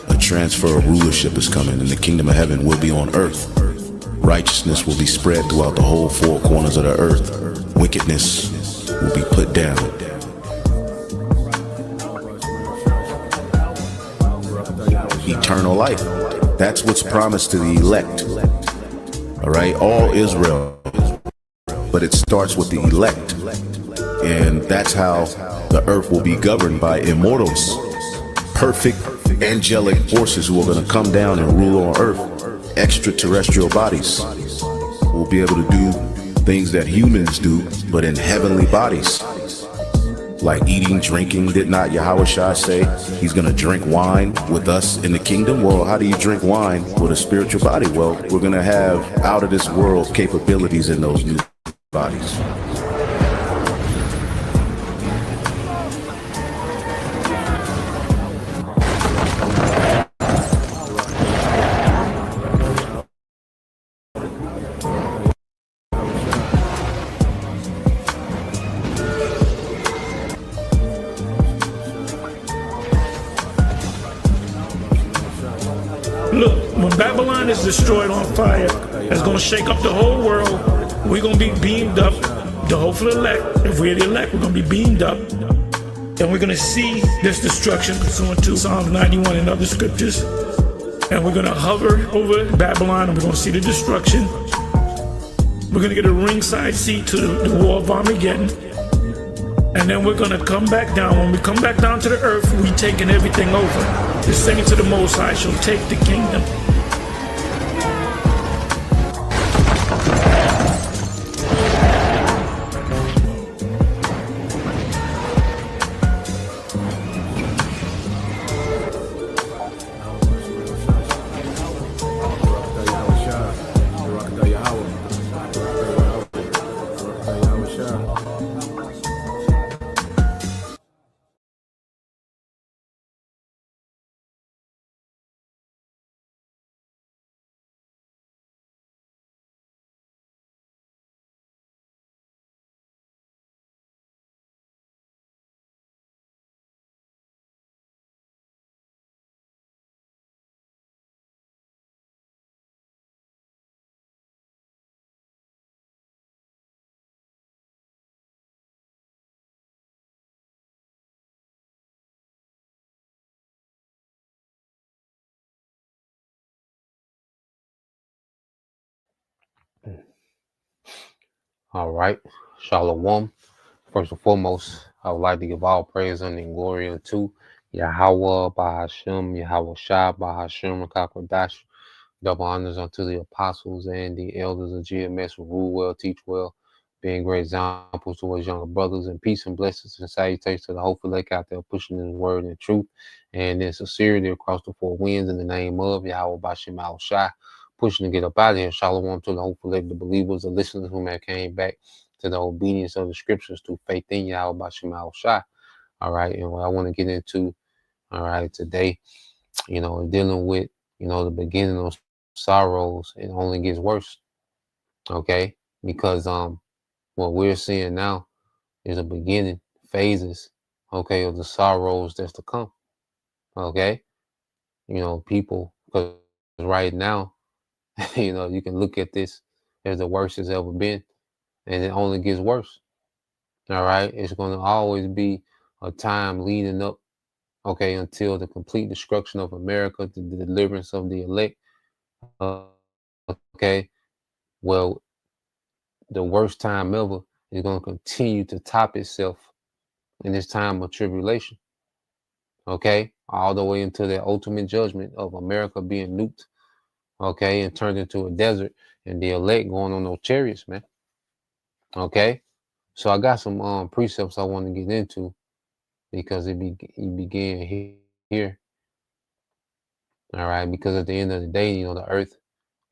A transfer of rulership is coming, and the kingdom of heaven will be on earth. Righteousness will be spread throughout the whole four corners of the earth. Wickedness will be put down. Eternal life. That's what's promised to the elect. All right, all Israel. But it starts with the elect. And that's how the earth will be governed by immortals. Perfect angelic forces who are going to come down and rule on earth. Extraterrestrial bodies will be able to do things that humans do, but in heavenly bodies. Like eating, drinking. Did not Yahweh Shai say he's going to drink wine with us in the kingdom? Well, how do you drink wine with a spiritual body? Well, we're going to have out of this world capabilities in those new bodies. Look, when Babylon is destroyed on fire, it's going to shake up the whole world. We're going to be beamed up. The hopeful elect, if we're the elect, we're going to be beamed up. And we're going to see this destruction pursuant to Psalms 91 and other scriptures. And we're going to hover over Babylon and we're going to see the destruction. We're going to get a ringside seat to the war of Armageddon. And then we're going to come back down. When we come back down to the earth, we taking everything over. The saints of the Most High shall take the kingdom. All right. Shalom. First and foremost, I would like to give all praise and glory unto Yahweh Bahashem, Yahweh Shai Bahashem Rakakwadash. Double honors unto the apostles and the elders of GMS who rule well, teach well, being great examples to us younger brothers, and peace and blessings and salutations to the hopeful lake out there pushing his word and truth and in sincerity across the four winds in the name of Yahweh Bashem Al Shai. Pushing to get up out of here. Shalom to the hopeful lake, the believers, the listeners who may have came back to the obedience of the scriptures through faith in Yahweh Bashem Al Shai. All right. And what I want to get into, all right, today, dealing with, the beginning of sorrows, it only gets worse. Okay. Because what we're seeing now is a beginning phases, okay, of the sorrows that's to come. Okay. People, because right now, you can look at this as the worst it's ever been, and it only gets worse. All right. It's going to always be a time leading up, okay, until the complete destruction of America, the deliverance of the elect. Okay. Well, the worst time ever is going to continue to top itself in this time of tribulation. Okay. All the way into the ultimate judgment of America being nuked. Okay. And turned into a desert, and the elect going on those chariots, man. Okay. So I got some precepts I want to get into because it began here. All right. Because at the end of the day, the earth,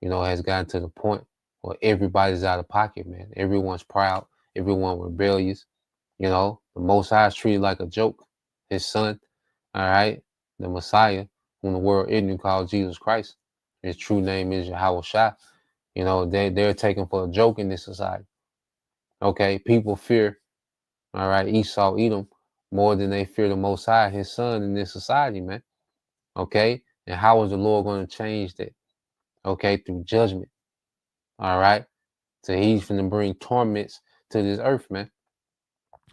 has gotten to the point where everybody's out of pocket, man. Everyone's proud. Everyone rebellious. The Most High is treated like a joke. His son, all right, the Messiah, when the world ignorant calls Jesus Christ. His true name is Yahweh Shai. You know, they're taken for a joke in this society. Okay, people fear, all right, Esau, Edom, more than they fear the Most High, his son, in this society, man. Okay, and how is the Lord going to change that? Okay, through judgment. All right, so he's going to bring torments to this earth, man.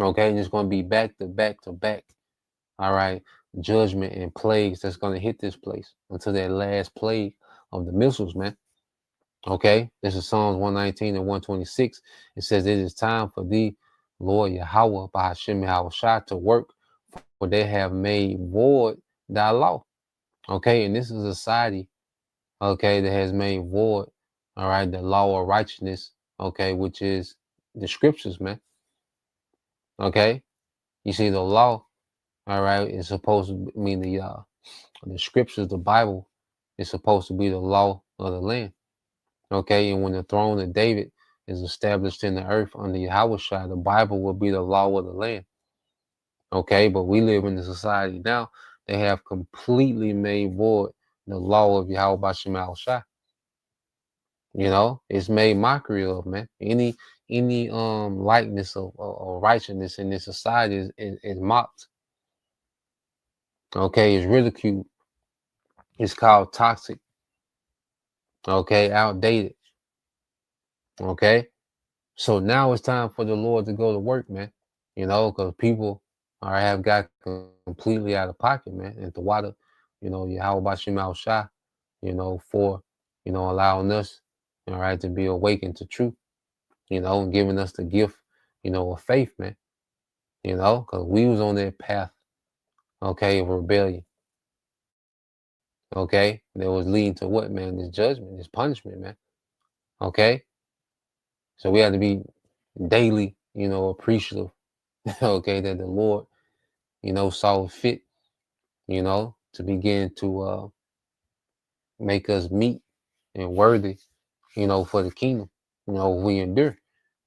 Okay, and it's going to be back to back to back. All right, judgment and plagues that's going to hit this place until that last plague of the missiles, man. Okay, this is Psalms 119 and 126. It says, it is time for thee, Lord Yahweh, by Hashem Yahweh Shai, to work, for they have made void thy law. Okay, and this is a society, okay, that has made void, all right, the law of righteousness, okay, which is the scriptures, man. Okay, you see, the law, all right, is supposed to mean the scriptures, the Bible is supposed to be the law of the land. Okay, and when the throne of David is established in the earth under Yahweh Shai, the Bible will be the law of the land. Okay, but we live in a society now, they have completely made void the law of Yahweh Bashim Shai. You know, it's made mockery of, man. Any likeness of righteousness in this society is mocked. Okay, it's ridiculed. It's called toxic. Okay, outdated. Okay, so now it's time for the Lord to go to work, man. You know, because people have got completely out of pocket, man. And the water, you know, Yahweh Bashim Shai, you know, for, you know, allowing us, all right, to be awakened to truth, you know, and giving us the gift, you know, of faith, man. You know, because we was on that path, okay, of rebellion. Okay, that was leading to what, man? This judgment, this punishment, man. Okay, so we had to be daily, you know, appreciative, okay, that the Lord, you know, saw fit, you know, to begin to make us meet and worthy, you know, for the kingdom, you know, we endure.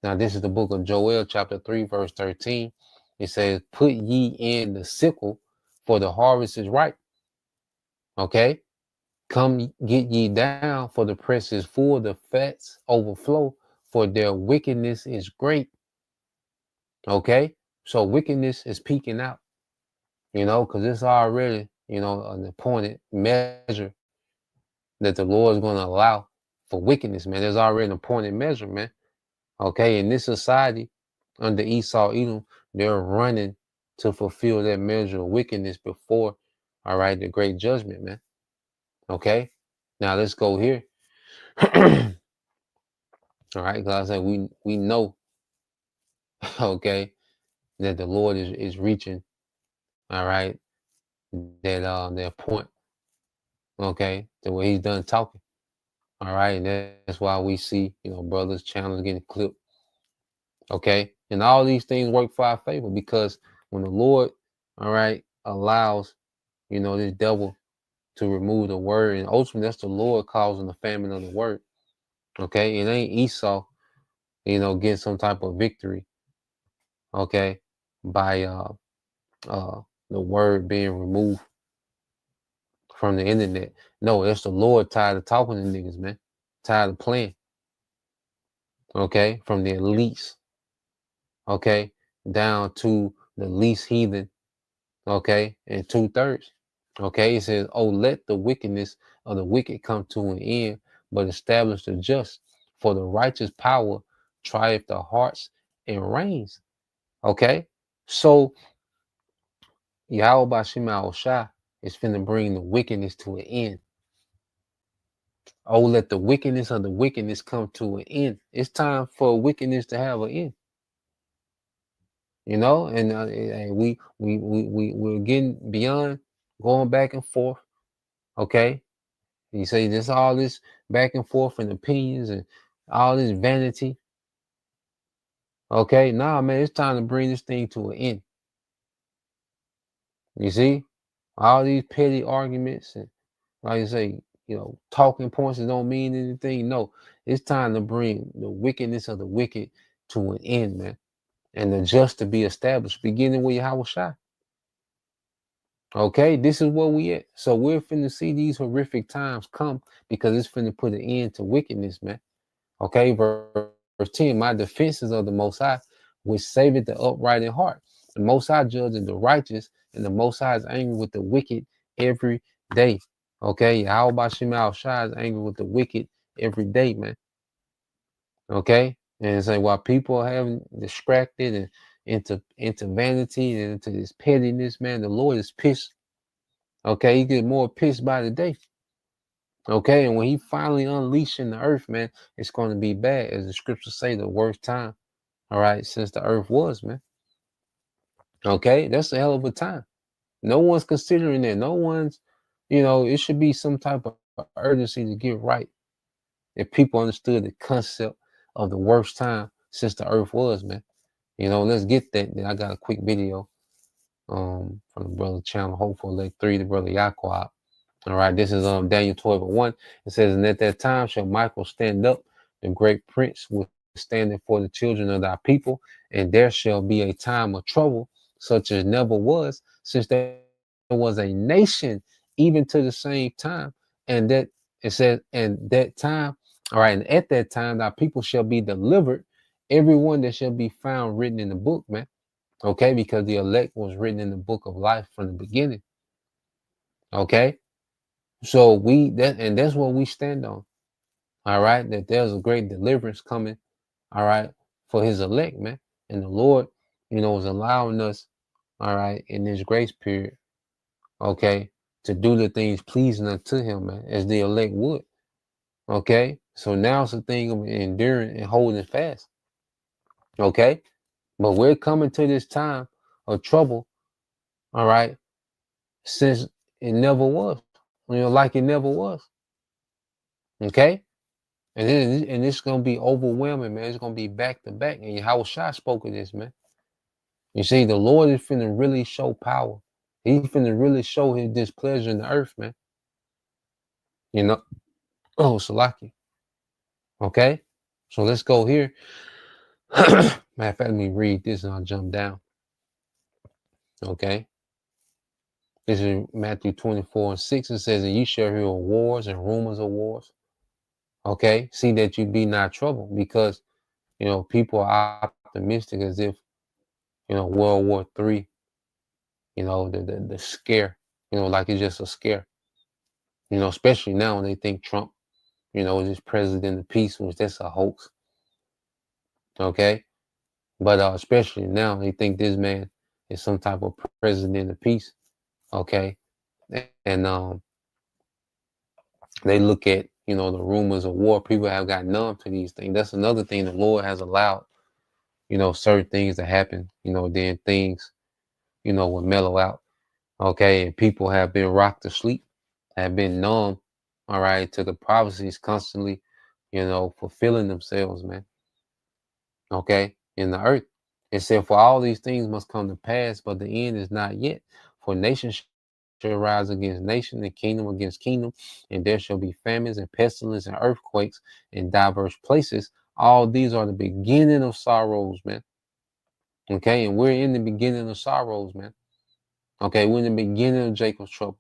Now, this is the book of Joel, chapter 3, verse 13. It says, put ye in the sickle, for the harvest is ripe. Okay, come get ye down, for the press is full, the fats overflow, for their wickedness is great. Okay, so wickedness is peaking out, you know, because it's already, you know, an appointed measure that the Lord is going to allow for wickedness, man. There's already an appointed measure, man. Okay, in this society, under Esau, Edom, they're running to fulfill that measure of wickedness before, all right, the great judgment, man. Okay, now let's go here. All right, because I said we know, okay, that the Lord is reaching, all right, that point, okay, to where he's done talking. All right, and that's why we see, you know, brothers' channels getting clipped. Okay, and all these things work for our favor, because when the Lord, all right, allows, you know, this devil to remove the word, and ultimately that's the Lord causing the famine of the word. Okay, it ain't Esau, you know, getting some type of victory, okay, by the word being removed from the internet. No, that's the Lord tired of talking to niggas, man. Tired of playing. Okay, from the elites, okay, down to the least heathen, okay, and 2/3. Okay, it says, oh, let the wickedness of the wicked come to an end, but establish the just, for the righteous power trieth the hearts and reigns. Okay, so Yahweh Bashim Shai is finna bring the wickedness to an end. Oh, let the wickedness of the wickedness come to an end. It's time for wickedness to have an end. You know, and we're getting beyond going back and forth. Okay, you say this all this back and forth and opinions and all this vanity. Okay, nah, man, it's time to bring this thing to an end. You see, all these petty arguments and, like I say, you know, talking points that don't mean anything. No, it's time to bring the wickedness of the wicked to an end, man, and the just to be established, beginning with Yahweh Shai. Okay, this is where we at. So we're finna see these horrific times come because it's finna put an end to wickedness, man. Okay, verse 10, my defenses of the Most High, which saveth the upright in heart. The Most High judges the righteous, and the Most High is angry with the wicked every day. Okay, how about Shemal Shai is angry with the wicked every day, man? Okay, and say while people are having distracted and into vanity and into this pettiness, man, the Lord is pissed. Okay, he get more pissed by the day. Okay, and when he finally unleashing the earth, man, it's going to be bad, as the scriptures say, the worst time. All right, since the earth was, man. Okay, that's a hell of a time. No one's considering that. No one's, it should be some type of urgency to get right. If people understood the concept of the worst time since the earth was, man. Let's get that. Then I got a quick video from the brother channel, Hopeful Elect 3, the brother Yaquab. All right, this is Daniel 12:1. It says, and at that time shall Michael stand up, the great prince will stand for the children of thy people, and there shall be a time of trouble, such as never was, since there was a nation, even to the same time. And that it says, and that time, all right, and at that time thy people shall be delivered, everyone that shall be found written in the book, man. Okay, because the elect was written in the book of life from the beginning. Okay. So that's what we stand on. All right, that there's a great deliverance coming, all right, for his elect, man. And the Lord, is allowing us, all right, in this grace period, okay, to do the things pleasing unto him, man, as the elect would. Okay. So now it's a thing of enduring and holding fast. Okay. But we're coming to this time of trouble, all right, since it never was, like it never was. Okay. And it's gonna be overwhelming, man. It's gonna be back to back. And Yahweh Shai spoke of this, man. You see, the Lord is finna really show power. He's finna really show his displeasure in the earth, man. Oh, Salaki. Okay. So let's go here. Matter of fact, let me read this and I'll jump down. Okay. This is Matthew 24:6. It says, and you shall hear of wars and rumors of wars. Okay. See that you be not troubled, because people are optimistic as if World War III, the scare, like it's just a scare, especially now when they think Trump, is just president of peace, which that's a hoax. Okay. But especially now they think this man is some type of president of peace. Okay. And they look at, the rumors of war. People have got numb to these things. That's another thing the Lord has allowed, certain things to happen, then things, will mellow out. Okay. And people have been rocked to sleep, have been numb, all right, to the prophecies constantly, fulfilling themselves, man. Okay. In the earth. It said, for all these things must come to pass, but the end is not yet. For nation shall rise against nation, and kingdom against kingdom, and there shall be famines and pestilence and earthquakes in diverse places. All these are the beginning of sorrows, man. Okay, and we're in the beginning of sorrows, man. Okay, we're in the beginning of Jacob's trouble.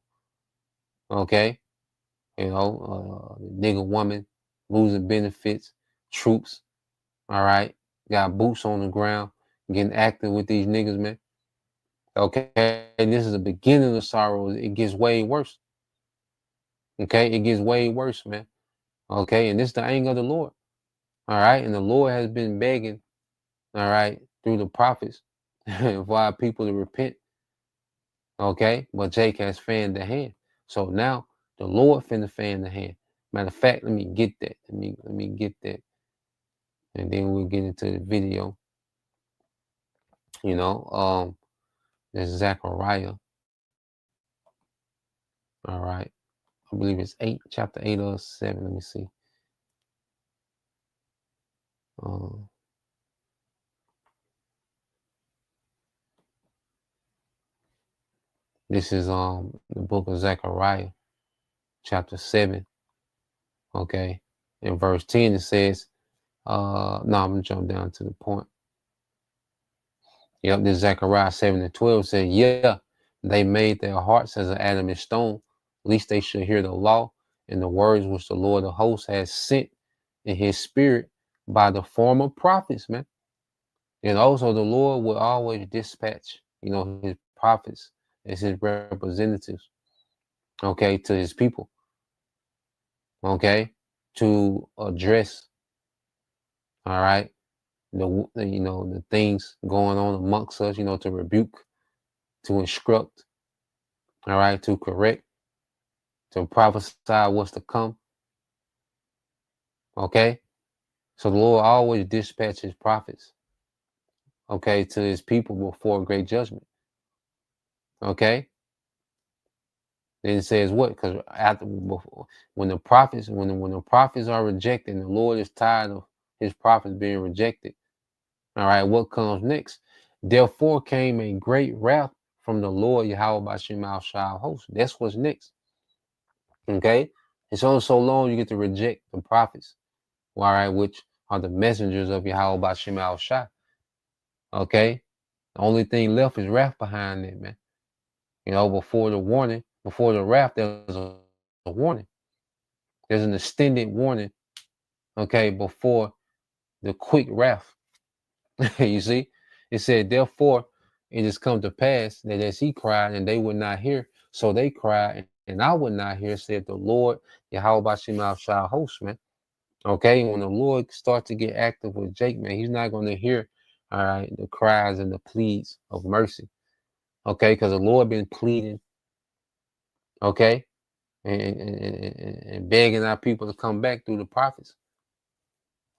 Okay, nigga woman losing benefits, troops, all right, got boots on the ground, getting active with these niggas, man. Okay, and this is the beginning of sorrows. It gets way worse. Okay, it gets way worse, man. Okay, and this is the anger of the Lord. All right, and the Lord has been begging, all right, through the prophets for our people to repent. Okay, but Jake has fanned the hand. So now the Lord finna fan the hand. Matter of fact, let me get that. Let me get that, and then we'll get into the video. There's Zechariah. All right, I believe it's chapter 8 or 7. Let me see. This is the book of Zechariah, chapter 7. Okay, in verse 10 it says, no, I'm gonna jump down to the point. Yep, this Zechariah 7:12 says, yeah, They made their hearts as an adamant stone, lest they should hear the law and the words which the Lord of hosts has sent in his spirit by the former prophets, man. And also the Lord will always dispatch, his prophets as his representatives, okay, to his people, okay, to address, all right, the things going on amongst us, to rebuke, to instruct, all right, to correct, to prophesy what's to come. Okay. So the Lord always dispatches his prophets, okay, to his people before great judgment. Okay. Then it says what? Because when the prophets are rejected, and the Lord is tired of his prophets being rejected. All right, what comes next? Therefore came a great wrath from the Lord Yahweh Bashim al Shah host. That's what's next. Okay. It's only so long you get to reject the prophets, all right, which are the messengers of Yahweh Bashim al Shah. Okay. The only thing left is wrath behind it, man. Before the warning, before the wrath, there's a warning. There's an extended warning, okay, before the quick wrath. You see? It said, therefore, it has come to pass that as he cried and they would not hear, so they cried and I would not hear, said the Lord, Yahweh Bashim al Shah host, man. Okay, when the Lord starts to get active with Jake, man, he's not going to hear, all right, the cries and the pleas of mercy. Okay, because the Lord been pleading, okay, and begging our people to come back through the prophets.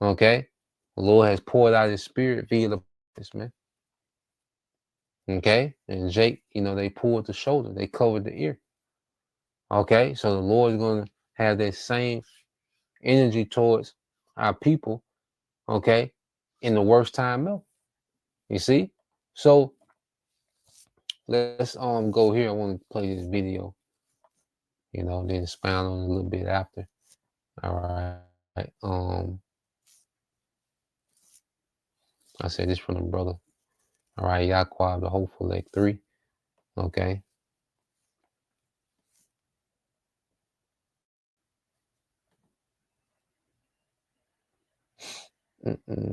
Okay, the Lord has poured out his spirit via the prophets, man. Okay, and Jake, they pulled the shoulder, they covered the ear. Okay, so the Lord is going to have that same energy towards our people, okay, in the worst time ever. You see? So let's go here. I want to play this video, then expound on it a little bit after. All right. I said this from the brother. All right, Yaquab, the hopeful leg 3. Okay.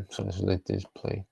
So let's let this play.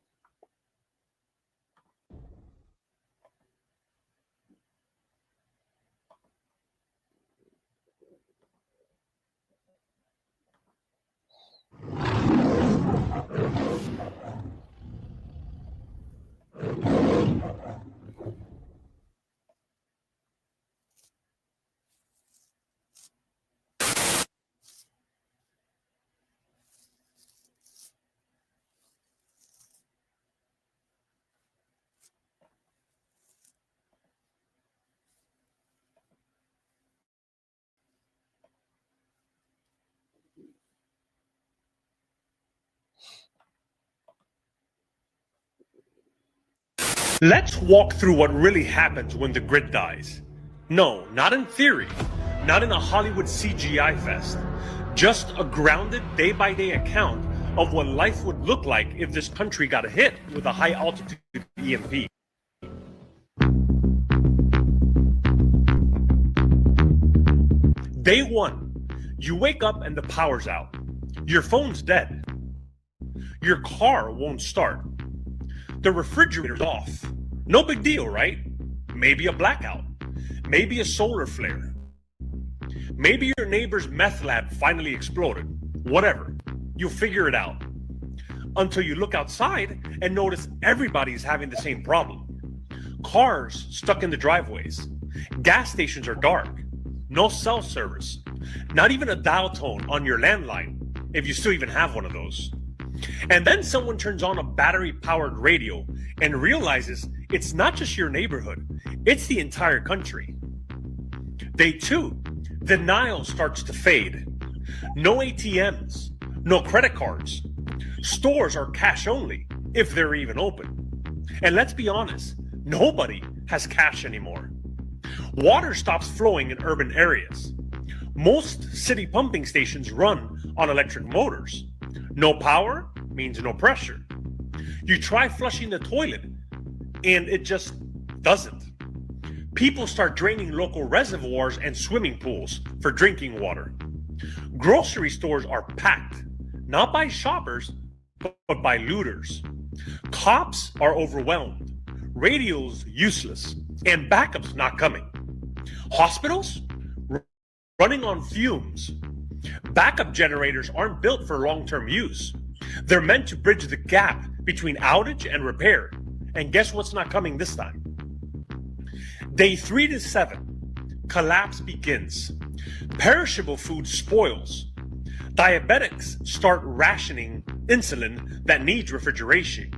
Let's walk through what really happens when the grid dies. No, not in theory, not in a Hollywood CGI fest. Just a grounded day-by-day account of what life would look like if this country got hit with a high-altitude EMP. Day 1, you wake up and the power's out. Your phone's dead. Your car won't start. The refrigerator's off. No big deal, right? Maybe a blackout. Maybe a solar flare. Maybe your neighbor's meth lab finally exploded. Whatever. You'll figure it out. Until you look outside and notice everybody's having the same problem. Cars stuck in the driveways. Gas stations are dark. No cell service. Not even a dial tone on your landline, if you still even have one of those. And then someone turns on a battery-powered radio and realizes it's not just your neighborhood, it's the entire country. Day 2, denial starts to fade. No ATMs, no credit cards. Stores are cash only, if they're even open. And let's be honest, nobody has cash anymore. Water stops flowing in urban areas. Most city pumping stations run on electric motors. No power means no pressure. You try flushing the toilet and it just doesn't. People start draining local reservoirs and swimming pools for drinking water. Grocery stores are packed, not by shoppers, but by looters. Cops are overwhelmed, radios useless, and backups not coming. Hospitals running on fumes. Backup generators aren't built for long-term use. They're meant to bridge the gap between outage and repair. And guess what's not coming this time? Day 3 to 7, collapse begins. Perishable food spoils. Diabetics start rationing insulin that needs refrigeration.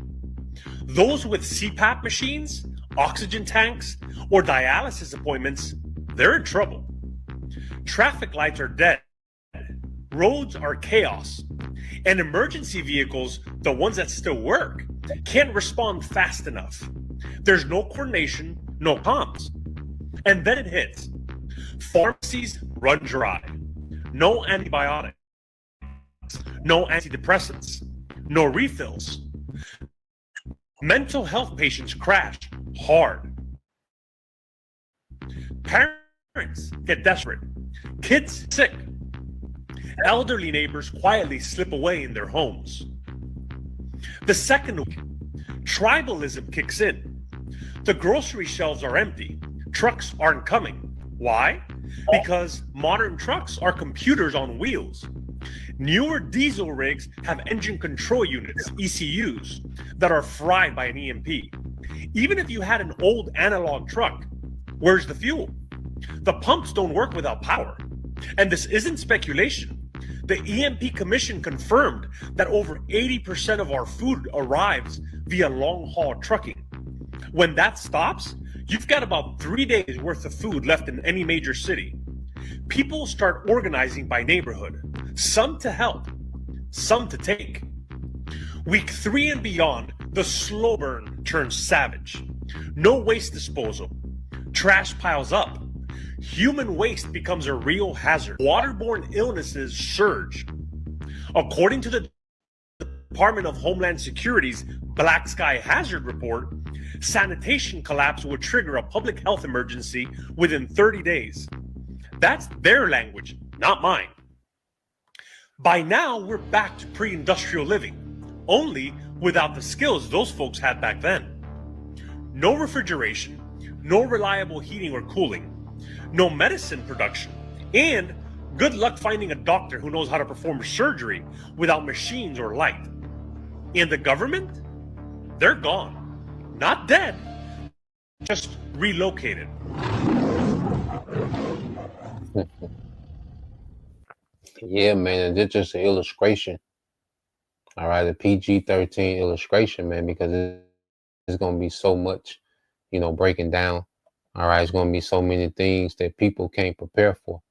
Those with CPAP machines, oxygen tanks, or dialysis appointments, they're in trouble. Traffic lights are dead. Roads are chaos. And emergency vehicles, the ones that still work, can't respond fast enough. There's no coordination, no comms. And then it hits. Pharmacies run dry. No antibiotics. No antidepressants. No refills. Mental health patients crash hard. Parents get desperate. Kids sick. Elderly neighbors quietly slip away in their homes. The second week, tribalism kicks in. The grocery shelves are empty. Trucks aren't coming. Why? Because modern trucks are computers on wheels. Newer diesel rigs have engine control units, ECUs, that are fried by an EMP. Even if you had an old analog truck, where's the fuel? The pumps don't work without power. And this isn't speculation. The EMP Commission confirmed that over 80% of our food arrives via long-haul trucking. When that stops, you've got about 3 days worth of food left in any major city. People start organizing by neighborhood, some to help, some to take. Week 3 and beyond, the slow burn turns savage. No waste disposal. Trash piles up. Human waste becomes a real hazard. Waterborne illnesses surge. According to the Department of Homeland Security's Black Sky Hazard Report, sanitation collapse would trigger a public health emergency within 30 days. That's their language, not mine. By now, we're back to pre-industrial living, only without the skills those folks had back then. No refrigeration, no reliable heating or cooling, no medicine production, and good luck finding a doctor who knows how to perform surgery without machines or light. And the government? They're gone. Not dead, just relocated. Yeah, man, and it's just an illustration. All right, a PG-13 illustration, man, because it's going to be so much, breaking down. All right, it's going to be so many things that people can't prepare for.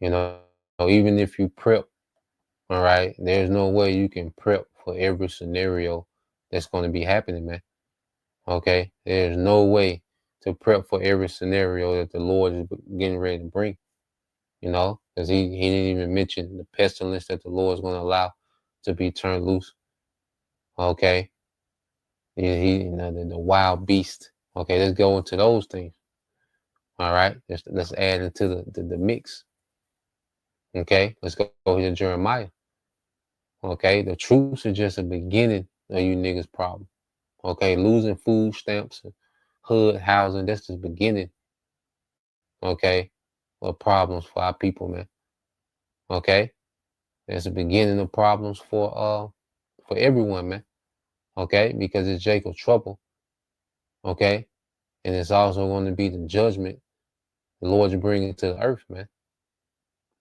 Even if you prep, all right, there's no way you can prep for every scenario that's going to be happening, man. Okay, there's no way to prep for every scenario that the Lord is getting ready to bring. Because he didn't even mention the pestilence that the Lord is going to allow to be turned loose. Okay, the wild beast. Okay, let's go into those things. All right, let's add into the mix. Okay, let's go to Jeremiah. Okay, the truth is just a beginning of you niggas' problem. Okay, losing food stamps, hood housing, that's the beginning. Okay, of problems for our people, man. Okay, that's the beginning of problems for everyone, man. Okay, because it's Jacob's trouble. Okay, and it's also going to be the judgment the Lord's bringing to the earth, man.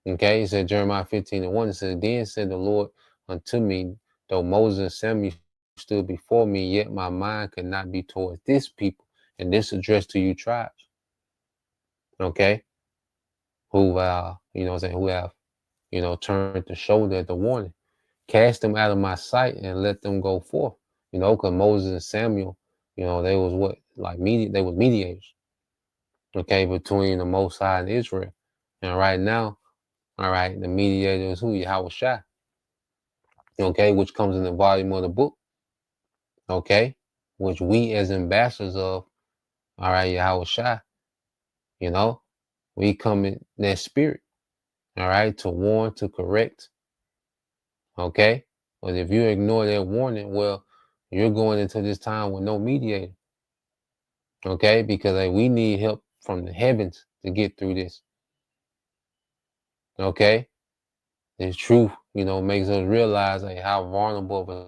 Okay, he said, Jeremiah 15:1, it says, then said the Lord unto me, though Moses and Samuel stood before me, yet my mind could not be towards this people. And this addressed to you tribes. Okay, who have, turned the shoulder at the warning. Cast them out of my sight and let them go forth. Because Moses and Samuel, they was they was mediators. Okay, between the Most High and Israel. And right now, all right, the mediator is who? Yahweh Shai. Okay, which comes in the volume of the book. Okay, which we as ambassadors of, all right, Yahweh Shai, You know, we come in that spirit, all right, to warn, to correct. Okay. But if you ignore that warning, well, you're going into this time with no mediator. Okay, because we need help from the heavens to get through this. Okay, this truth, makes us realize how vulnerable of a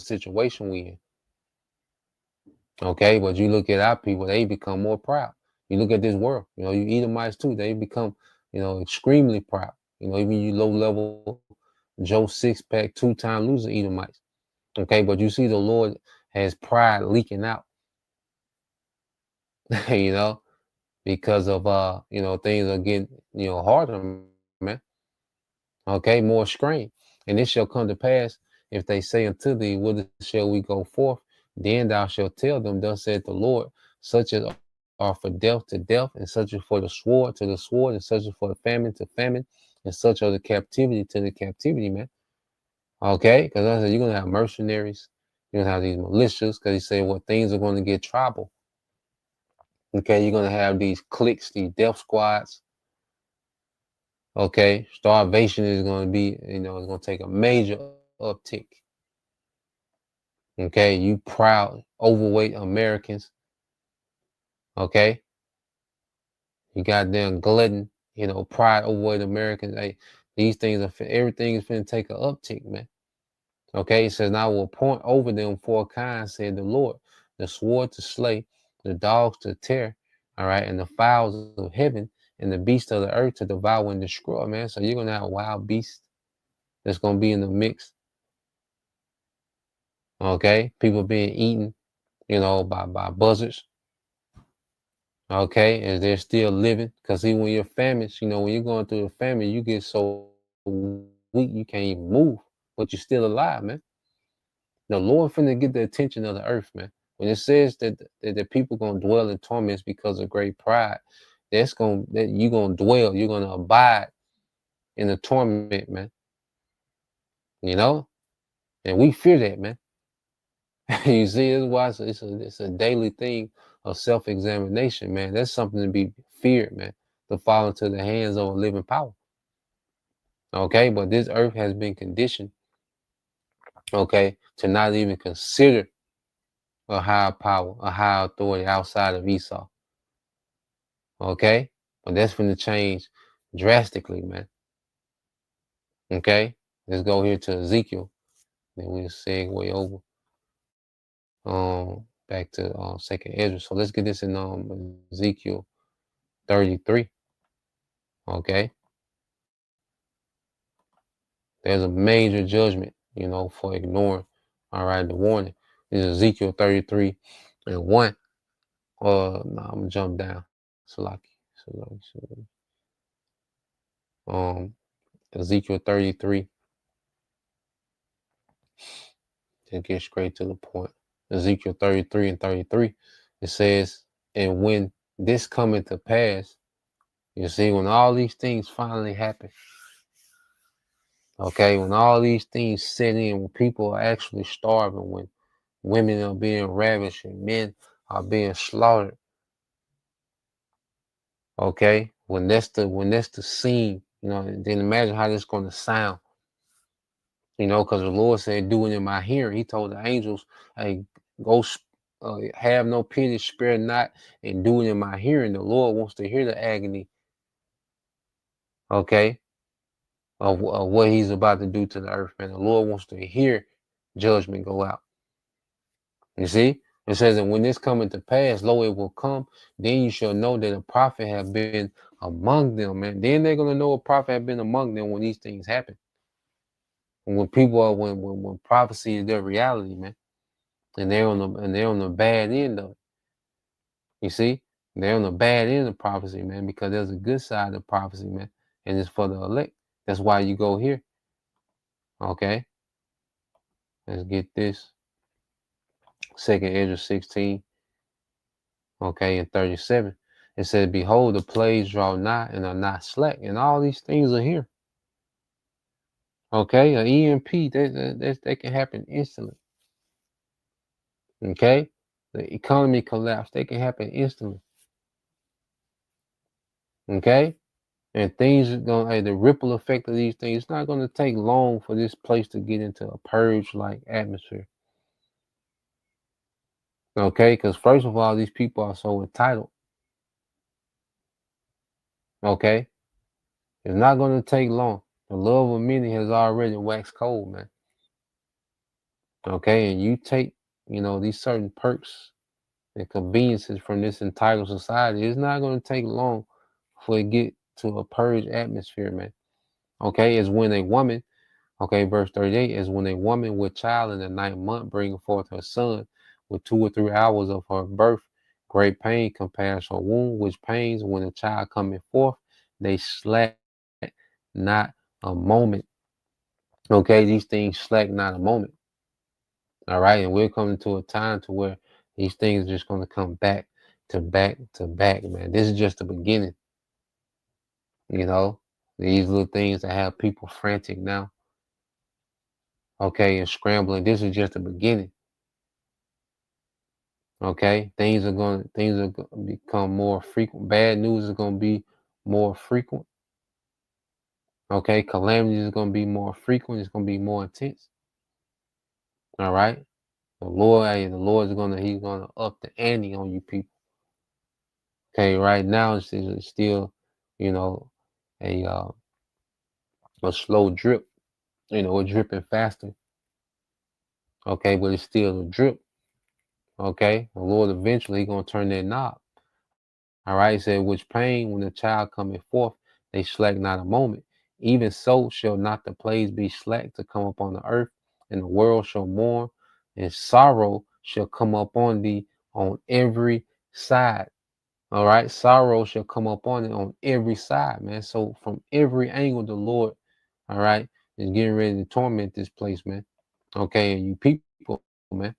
situation we in. Okay, but you look at our people, they become more proud. You look at this world, you Edomites too, they become, extremely proud. Even you low level Joe six pack, 2-time loser Edomites. Okay, but you see the Lord has pride leaking out, because of things are getting, harder, man. Okay, more strain. And it shall come to pass if they say unto thee, whither shall we go forth? Then thou shalt tell them, thus saith the Lord, such as are for death to death, and such as for the sword to the sword, and such as for the famine to famine, and such are the captivity to the captivity, man. Okay, because I said you're gonna have mercenaries, you're gonna have these militias, because he said, well, things are gonna get tribal. Okay, you're gonna have these cliques, these death squads. Okay, starvation is going to be, it's going to take a major uptick. Okay, you proud, overweight Americans. Okay, you goddamn glutton, pride, overweight Americans. Hey, these things everything is going to take an uptick, man. Okay, it says, now I will appoint over them 4 kinds, said the Lord, the sword to slay, the dogs to tear, all right, and the fowls of heaven, and the beasts of the earth to devour and destroy, man. So you're going to have wild beasts that's going to be in the mix. Okay, people being eaten, by buzzards. Okay, and they're still living. Because see, when you're famished, when you're going through a famine, you get so weak you can't even move, but you're still alive, man. The Lord finna get the attention of the earth, man. When it says that the people gonna dwell in torments because of great pride, that you're gonna dwell, you're gonna abide in the torment, man. And we fear that, man. You see, that's why it's a daily thing of self-examination, man. That's something to be feared, man, to fall into the hands of a living power. Okay, but this earth has been conditioned, okay, to not even consider a higher power, a higher authority outside of Esau. Okay, but that's going to change drastically, man. Okay, let's go here to Ezekiel, then we'll segue over back to Second Ezra. So let's get this in Ezekiel 33. Okay, there's a major judgment, for ignoring, all right, the warning. This is Ezekiel 33 and 1. No, I'm gonna jump down. Salaki. Ezekiel 33. To get straight to the point. Ezekiel 33 and 33. It says, and when this cometh to pass, you see, when all these things finally happen, okay, when all these things set in, when people are actually starving, when women are being ravished and men are being slaughtered, okay, when that's the scene, then imagine how this going to sound, because the Lord said, do it in my hearing. He told the angels, hey, go have no pity, spare not, and do it in my hearing. The Lord wants to hear the agony, okay, of what he's about to do to the earth, man. The Lord wants to hear judgment go out. You see? It says that when this cometh to pass, lo, it will come, then you shall know that a prophet have been among them, man. Then they're going to know a prophet have been among them when these things happen. And when people are, when prophecy is their reality, man. And they're on the bad end of it. You see? They're on the bad end of prophecy, man, because there's a good side of prophecy, man. And it's for the elect. That's why you go here. Okay. Let's get this. 2nd Ezra 16. Okay, and 37. It says, behold, the plagues draw nigh and are not slack. And all these things are here. Okay, an EMP, they can happen instantly. Okay, the economy collapse, they can happen instantly. Okay? And things are going to, the ripple effect of these things, it's not going to take long for this place to get into a purge like atmosphere. Okay? Because, first of all, these people are so entitled. Okay? It's not going to take long. The love of many has already waxed cold, man. Okay? And you take, these certain perks and conveniences from this entitled society, it's not going to take long for it get to a purge atmosphere, man. Okay? It's when a woman, okay, verse 38 is when a woman with child in the 9th month bringing forth her son with 2 or 3 hours of her birth, great pain compares her womb, which pains when a child coming forth, they slack not a moment. Okay, these things slack not a moment. All right, and we're coming to a time to where these things are just going to come back to back to back, man. This is just the beginning. These little things that have people frantic now, okay, and scrambling. This is just the beginning. Okay, things are going to become more frequent. Bad news is going to be more frequent. Okay, calamities is going to be more frequent. It's going to be more intense. All right, the Lord is he's going to up the ante on you people. Okay, right now it's still, a slow drip. We're dripping faster. Okay, but it's still a drip. Okay, the Lord eventually gonna turn that knob. All right, he said, which pain when the child cometh forth, they slack not a moment. Even so shall not the plagues be slack to come upon the earth, and the world shall mourn, and sorrow shall come upon thee on every side. All right, sorrow shall come upon it on every side, man. So from every angle, the Lord, all right, is getting ready to torment this place, man. Okay, and you people, man,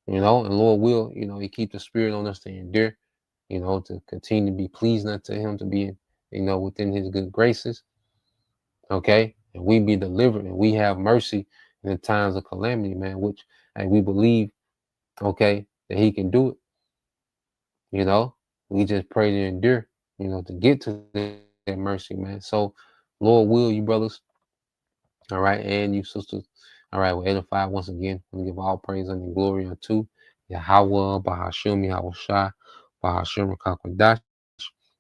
and Lord will, He keep the spirit on us to endure, to continue to be pleasing unto Him, to be, within His good graces. Okay, and we be delivered, and we have mercy in the times of calamity, man. Which, and we believe, okay, that He can do it. We just pray to endure, to get to that mercy, man. So, Lord will, you brothers, all right, and you sisters, all right, we're edified once again. We give all praise and glory unto Yahweh, Bahashim, Yahweh Shai, Bahashim, Kakwadash,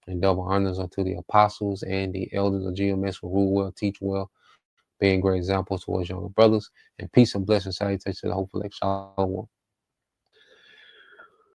and double honors unto the apostles and the elders of GMS who rule well, teach well, being great examples towards younger brothers, and peace and blessings, salutation to the hopeful Shalom.